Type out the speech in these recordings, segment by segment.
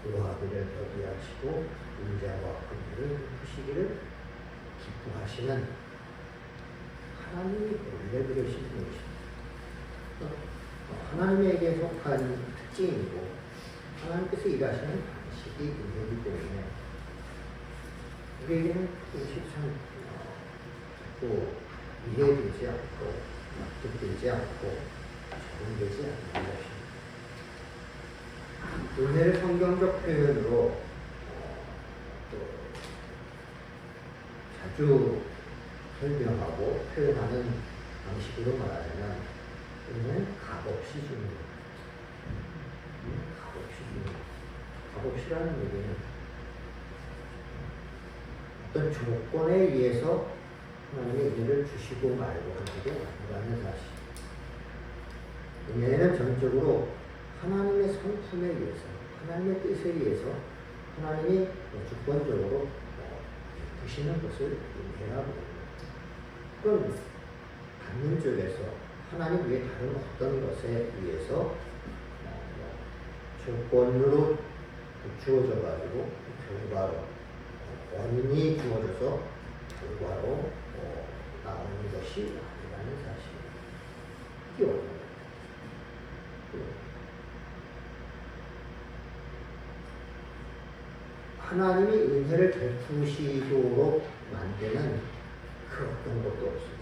고아들을 더디하시고 인자와 긍휼을 베푸시기를 기뻐하시는 하나님이 원래 그러신 분이십니다. 하나님에게 속한 특징이고 하나님께서 일하시는 방식이 은혜이기 때문에 우리에게는 그것이 참 이해되지 않고 납득되지 않고 적응되지 않는 것입니다. 은혜를 성경적 표현으로 자주 설명하고 표현하는 방식으로 말하자면 은혜는 값없이 주는 것. 값없이 주는 것. 값없이라는 얘기는 어떤 조건에 의해서 하나님의 은혜를 주시고 말고 하는 게 아니라는 사실. 은혜는 전적으로 하나님의 성품에 의해서, 하나님의 뜻에 의해서 하나님이 주권적으로 주시는 것을 은혜라고 합니다. 그럼 받는 쪽에서 하나님 외에 다른 어떤 것에 의해서 조건으로 주어져 가지고 결과로 원인이 주어져서 결과로 나오는 것이 아니라는 사실. 이게 어려워요. 하나님이 은혜를 베푸시도록 만드는 그 어떤 것도 없습니다.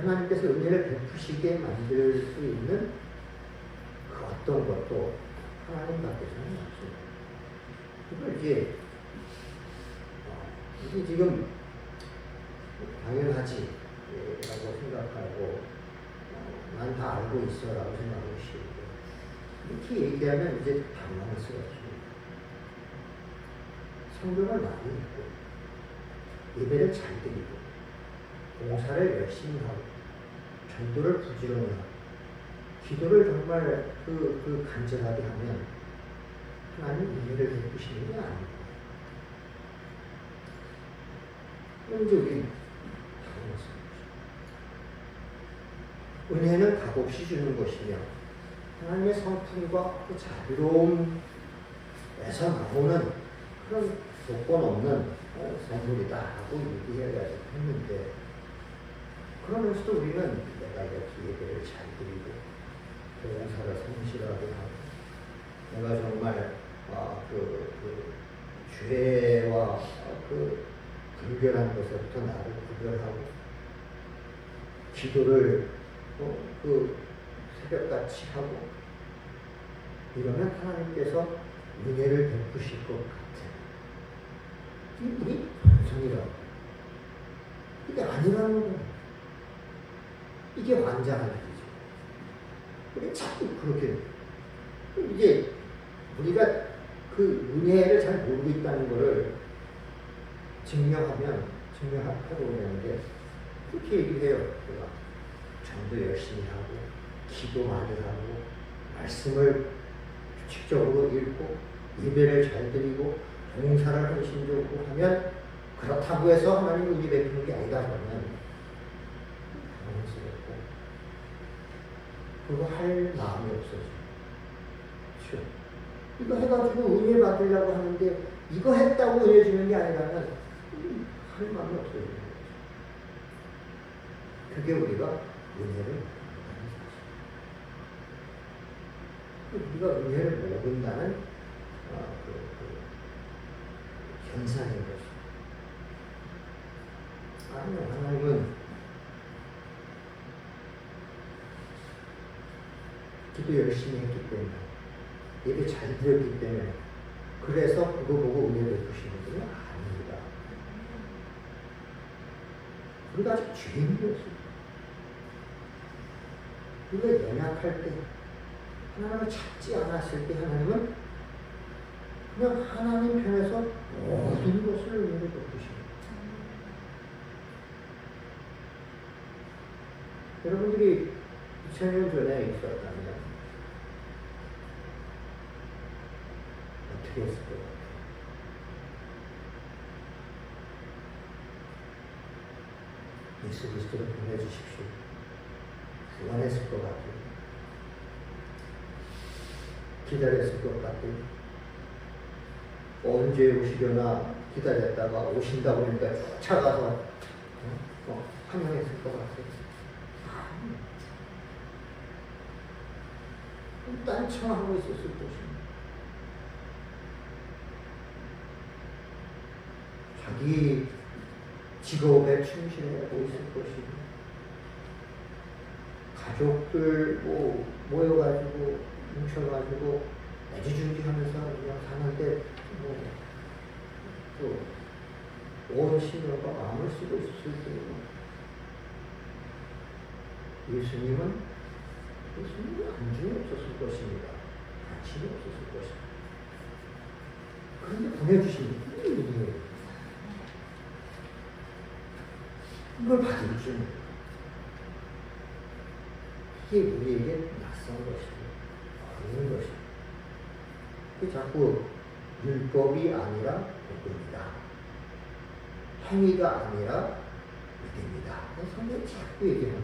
하나님께서 은혜를 베푸시게 만들 수 있는 그 어떤 것도 하나님 밖에서는 없습니다. 그걸 이게 지금 당연하지 라고 생각하고 난 다 알고 있어 라고 생각하고 싶고 이렇게 얘기하면 이제 당황스럽습니다. 성경을 많이 읽고 예배를 잘 드리고 봉사를 열심히 하고 전도를 부지런히 하고 기도를 정말 간절하게 하면 하나님 은혜를 베푸시는 게 아닙니다. 그럼 이제 우리 당황스럽죠. 은혜는 값없이 주는 것이며 하나님의 성품과 그 자비로움에서 나오는 그런 조건 없는 선물이다 하고 얘기해야 했는데 그러면서도 우리는 내가 이렇게 예배를 잘 드리고 봉사를 성실하게 하고 내가 정말 죄와 불결한 것에부터 나를 구별하고 기도를 새벽같이 하고 이러면 하나님께서 은혜를 베푸실 것 같아. 우리 반성이라고. 이게 아니라는 거야. 이게 완전한 일이죠. 우리 자꾸 그렇게 이제 우리가 그 은혜를 잘 모르고 있다는 것을 증명하고 그러는데 그렇게 얘기를 해요. 우리가 전도 열심히 하고 기도 많이 하고 말씀을 규칙적으로 읽고 예배를 잘 드리고 봉사를 헌신적으로 하면 그렇다고 해서 하나님이 은혜 베푸는 게 아니다 그러면 당황스럽고 그거 할 마음이 없어져요. 그렇죠? 이거 해가지고 은혜 받으려고 하는데 이거 했다고 은혜 주는 게 아니라면 할 마음이 없어져요. 그게 우리가 은혜를 모른다는 사실. 우리가 은혜를 모른다는 현상인 것입니다. 하나님은 기도 열심히 했기 때문에 예배 잘 드렸기 때문에 그래서 그거 보고 은혜 베푸시는 분은 아닙니다. 우리가 아직 죄인이었습니다. 우리가 연약할 때 하나님을 찾지 않았을 때 하나님은 그냥 하나님 편에서 모든 것을 은혜를 베푸십니다. 여러분들이 2000년 전에 있었다면 어떻게 했을 것 같아요? 예수 그리스도를 보내주십시오. 원했을 것 같아요. 기다렸을 것 같아요. 언제 오시려나 기다렸다가 오신다 보니까 쫓아가서 환영했을 것 같아요. 딴청하고 있었을 것입니다. 자기 직업에 충실하고 있을 것이고, 가족들 모여가지고 뭉쳐가지고 애지중지하면서 그냥 사는데 온 신경과 마음을 쓰고 있을 때고, 예수님은 관심이 없었을 것입니다. 관심이 없었을 것입니다. 그런데 보내주신 분이 이걸 받을 줄, 이게 우리에게 낯선 것이고 어려운 것이고, 자꾸 율법이 아니라 복음이다, 행위가 아니라 믿음이다, 성경이 자꾸 얘기하는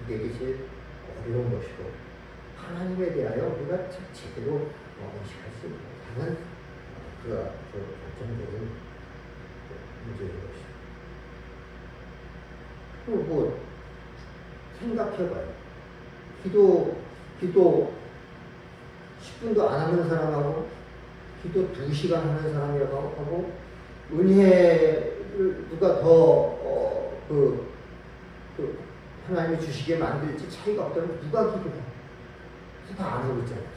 이게 제일 어려운 것이고, 하나님에 대하여 우리가 제대로 인식할 수 못하는 그가 결정적인 문제인 것이죠. 그리고 생각해봐요. 기도 10분도 안 하는 사람하고 기도 2시간 하는 사람하고 은혜를 누가 더 하나님이 주시게 만들지 차이가 없다면 누가 기도해? 그래서 다 안 하고 있잖아요.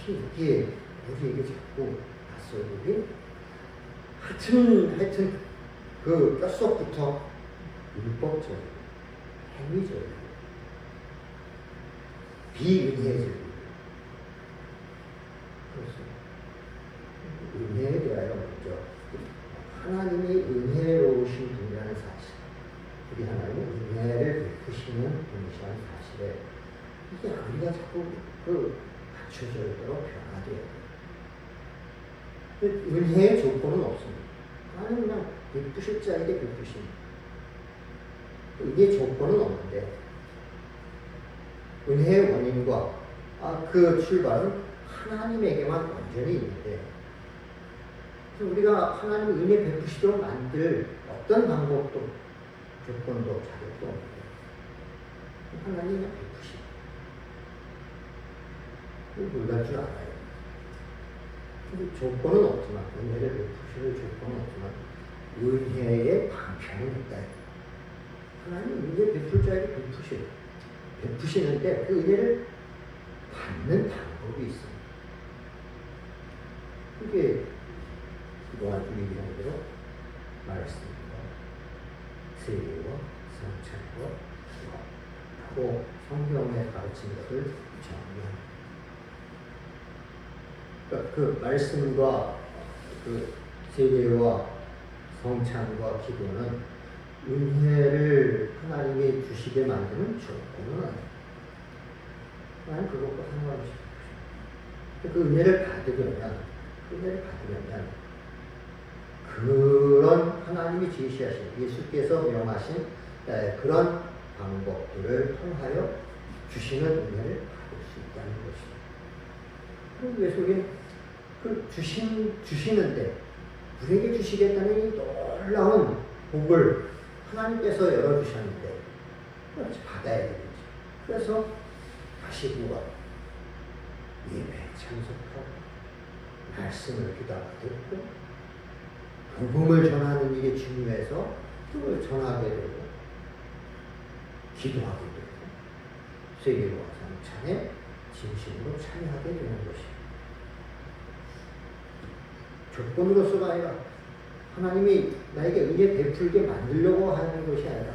이게 우리에게 자꾸 낯설고, 하여튼 그 뼛속부터 율법적, 행위적, 비은혜적, 은혜에 대하여 먼저 하나님이 은혜로우신 분이라는 사실, 우리 하나님은 은혜를 베푸시는 분이시라는 사실에 이게 우리가 자꾸 갖춰져 있도록 변화돼요. 은혜의 조건은 없습니다. 하나님은 그냥 베푸실 자에게 베푸십니다. 은혜의 조건은 없는데, 은혜의 원인과 그 출발은 하나님에게만 완전히 있는데, 우리가 하나님 은혜 베푸시도록 만들 어떤 방법도 조건도 자격도 없는데 하나님이 그냥 베푸시고, 놀랄 줄 알아요. 조건은 없지만, 은혜를 베푸실 조건은 없지만 은혜의 방편은 있다. 하나님 은혜 베풀 자에게 베푸시는데 그 은혜를 받는 방법이 있습니다. 그게 그동안 얘기한 대로 말했습니다. 세례와 성찬과 하고 성경에 가르친 것을 정리합니다. 그러니까 그 말씀과 그 세례와 성찬과 기도는 은혜를 하나님이 주시게 만드는 조건은 아니에요. 나는 그것과 상관없이 그 은혜를 받으려면 그런 하나님이 제시하신, 예수께서 명하신 그런 방법들을 통하여 주시는 은혜를 받을 수 있다는 것입니다. 그래서 우리는 그 주시는데, 우리에게 주시겠다는 이 놀라운 복을 하나님께서 열어주셨는데 받아야 되겠죠. 그래서 다시 누가 예배에 참석하고 말씀을 귀담아 듣고 복음을 전하는 일이 중요해서 그걸 전하게 되고 기도하게 되고 세계와 성찬에 진심으로 참여하게 되는 것입니다. 조건으로서가 아니라 하나님이 나에게 은혜 베풀게 만들려고 하는 것이 아니라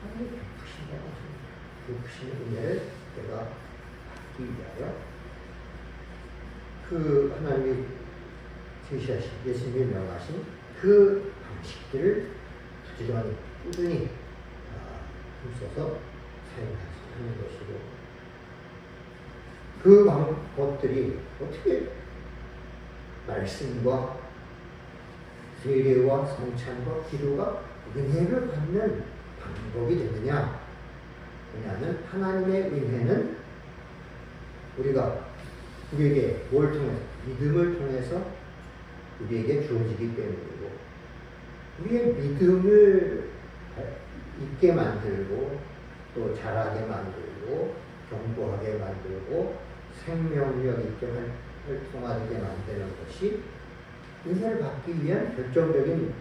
하나님이 베푸신다고 하십니다. 베푸시는 은혜를 내가 받기 위하여 그 하나님이 제시하신, 예수님이 명하신 그 방식들을 부지런히 꾸준히 힘써서 사용하는 것이고, 그 방법들이 어떻게 말씀과 세례와 성찬과 기도가 은혜를 받는 방법이 되느냐? 왜냐하면 하나님의 은혜는 우리에게 뭘 통해서? 믿음을 통해서 우리에게 주어지기 때문이고, 우리의 믿음을 있게 만들고 또 자라게 만들고 견고하게 만들고 생명력 있게 활동하게 만드는 것이 은혜를 받기 위한 결정적인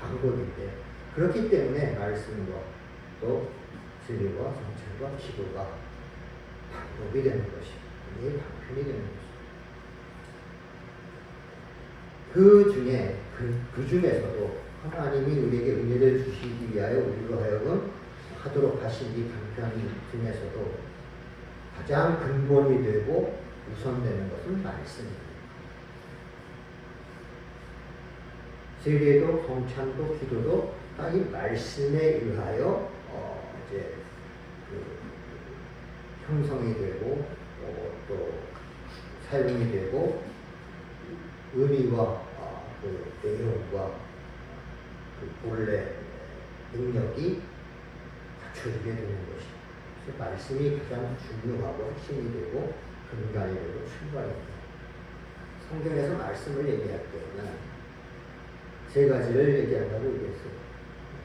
방법인데, 그렇기 때문에 말씀과 또 진리와 성찰과 기도가 방법이 되는 것이, 은혜의 방편이 되는 것이. 그 중에서도 하나님이 우리에게 은혜를 주시기 위하여 우리로 하여금 하도록 하신 이 방편 중에서도 가장 근본이 되고 우선되는 것은 말씀입니다. 세례도 성찬도 기도도 딱 이 말씀에 의하여 형성이 되고 또 사용이 되고 의미와 그 내용과 그 본래 능력이 갖춰지게 되는 것입니다. 그래서 말씀이 가장 중요하고 핵심이 되고 근간이 되고 출발이 됩니다. 성경에서 말씀을 얘기할 때는 세 가지를 얘기한다고 얘기했어요.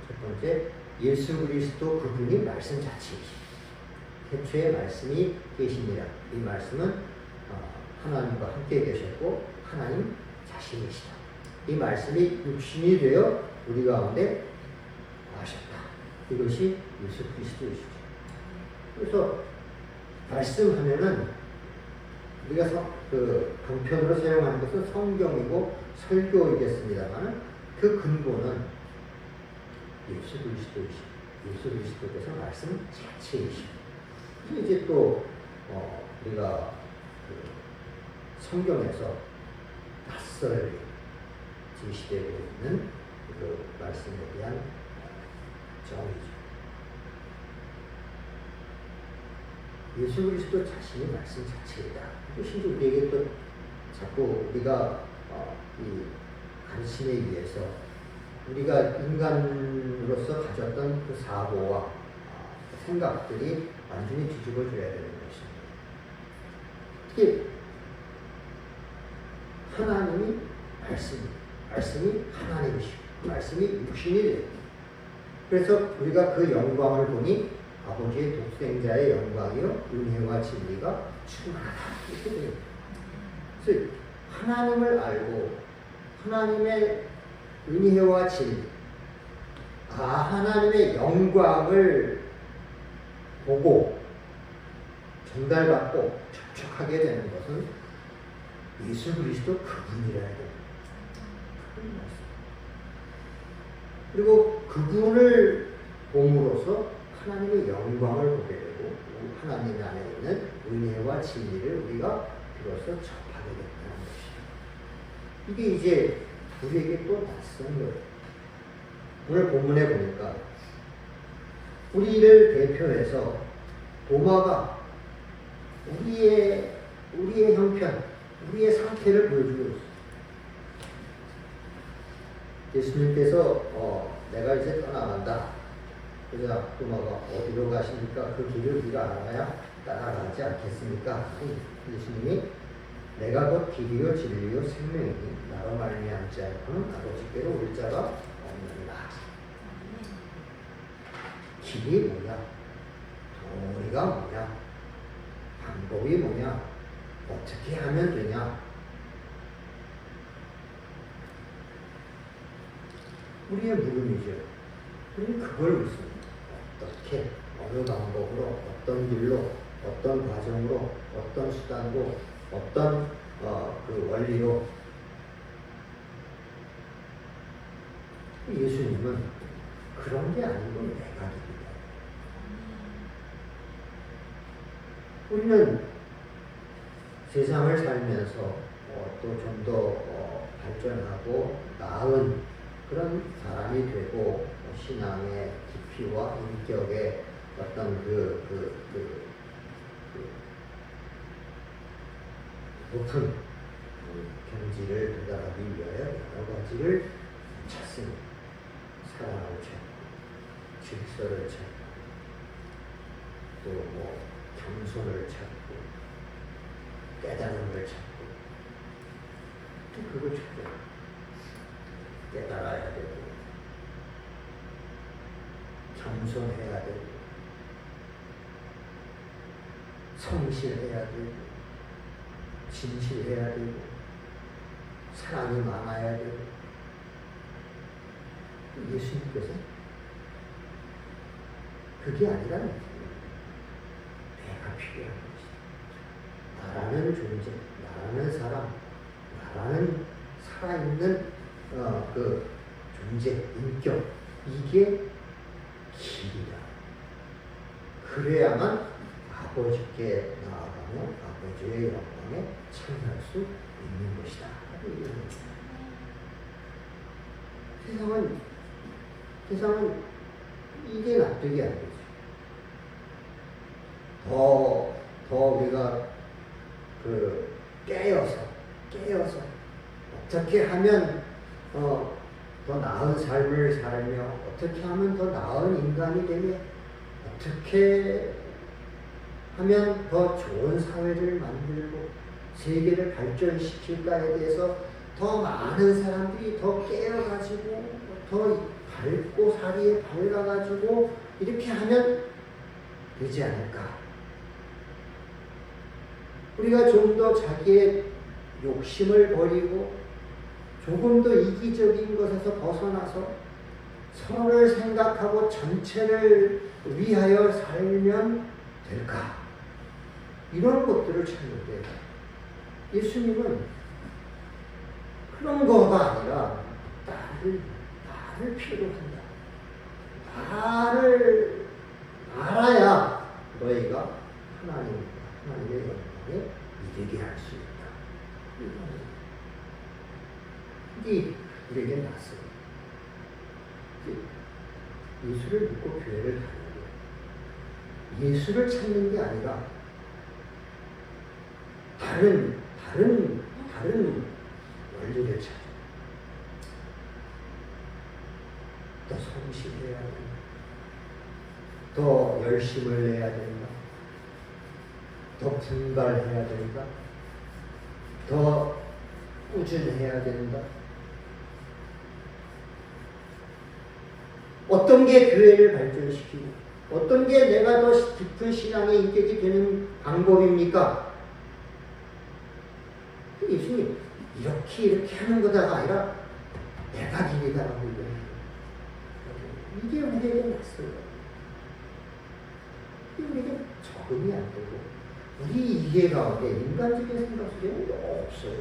첫 번째, 예수 그리스도 그분이 말씀 자체이십니다. 태초에 말씀이 계시니라. 이 말씀은 하나님과 함께 계셨고 하나님 자신이시다. 이 말씀이 육신이 되어 우리 가운데 하셨다. 이것이 예수 그리스도이시죠. 그래서 말씀하면은 우리가 강편으로 사용하는 것은 성경이고 설교이겠습니다만 그 근본은 예수 그리스도이시죠. 예수 그리스도께서 말씀 자체이시죠. 이제 또 우리가 성경에서 낯설게 제시되고 있는 그 말씀에 대한 정의죠. 예수 그리스도 자신이 말씀 자체이다. 심지어 우리에게 또 자꾸 우리가 이 가르침에 의해서 우리가 인간으로서 가졌던 그 사고와 생각들이 완전히 뒤집어져야 되는 것입니다. 특히 하나님이 말씀이 하나님이시고 말씀이 육신이 돼요. 그래서 우리가 그 영광을 보니 아버지의 독생자의 영광이요 은혜와 진리가 충만하다 이렇게 돼요. 그래서 하나님을 알고 하나님의 은혜와 진리, 하나님의 영광을 보고 전달받고 접촉하게 되는 것은 예수 그리스도 그분이라야 됩니다. 그리고 그분을 봄으로써 하나님의 영광을 보게 되고 하나님 안에 있는 은혜와 진리를 우리가 비로소 접하게 된다는 것이죠. 이게 이제 우리에게 또 낯선 거예요. 오늘 본문에 보니까 우리를 대표해서 도마가 우리의 형편, 우리의 상태를 보여주고 있어요. 예수님께서 내가 이제 떠나간다. 그래서 도마가 어디로 가십니까? 그 길을 우리가 알아야 따라가지 않겠습니까? 예수님이 내가 곧 길이요 진리요 생명이니 나로 말미암지 않고는 아버지께로 올 자가 없느니라. 길이 뭐냐? 도리가 뭐냐? 방법이 뭐냐? 어떻게 하면 되냐? 우리의 물음이죠. 우리는 그걸 묻습니다. 어떻게, 어느 방법으로, 어떤 길로, 어떤 과정으로, 어떤 수단으로, 어떤 그 원리로. 예수님은 그런 게 아니고 내각입니다. 우리는 세상을 살면서 또 좀 더 발전하고 나은 그런 사람이 되고 신앙의 깊이와 인격의 어떤 높은 경지를 도달하기 위하여 여러 가지를 찾습니다. 사랑을 찾고 질서를 찾고 또 뭐 겸손을 찾고 깨달음을 찾고 또 그걸 찾고 깨달아야 되고 겸손해야 되고 성실해야 되고 진실해야 되고 사랑이 많아야 되고 예수님께서 그게 아니라 내가 필요한 것이다. 나라는 존재, 나라는 사람, 나라는 살아있는 그 존재, 인격, 이게 길이다. 그래야만 아버지께 나아가며 아버지의 영광에 참여할 수 있는 것이다. 세상은 이게 납득이 안 되죠. 더 우리가 깨어서 어떻게 하면 더 나은 삶을 살며 어떻게 하면 더 나은 인간이 되며 어떻게 하면 더 좋은 사회를 만들고 세계를 발전시킬까에 대해서 더 많은 사람들이 더 깨어가지고 더 밝고 사리에 밝아가지고 이렇게 하면 되지 않을까. 우리가 좀 더 자기의 욕심을 버리고 조금 더 이기적인 것에서 벗어나서 서로를 생각하고 전체를 위하여 살면 될까? 이런 것들을 찾는데 예수님은 그런 거가 아니라 나를 필요로 한다. 나를 알아야 너희가 하나님의 영광에 이르게 할 수 있다. 이게 우리에게 낯설어. 예수를 믿고 교회를 다니는 게 예수를 찾는 게 아니라 다른 원리를 찾아. 더 성실해야 된다. 더 열심을 내야 된다. 더 분발해야 된다. 더 꾸준해야 된다. 어떤 게 교회를 발전시키고 어떤 게 내가 더 깊은 신앙의 인격이 되는 방법입니까? 예수님 이렇게 하는 거다가 아니라 내가 길이다라고 얘기해요. 이게 우리에게 낯설어요. 이게 우리에게 적응이 안 되고 우리 이해 가운데 인간적인 생각 속에는 없어요.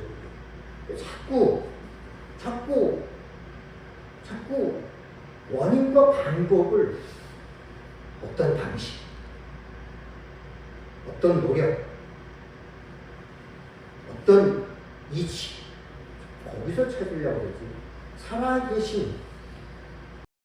자꾸 원인과 방법을 어떤 방식, 어떤 노력, 어떤 이치 거기서 찾으려고 그러지. 살아계신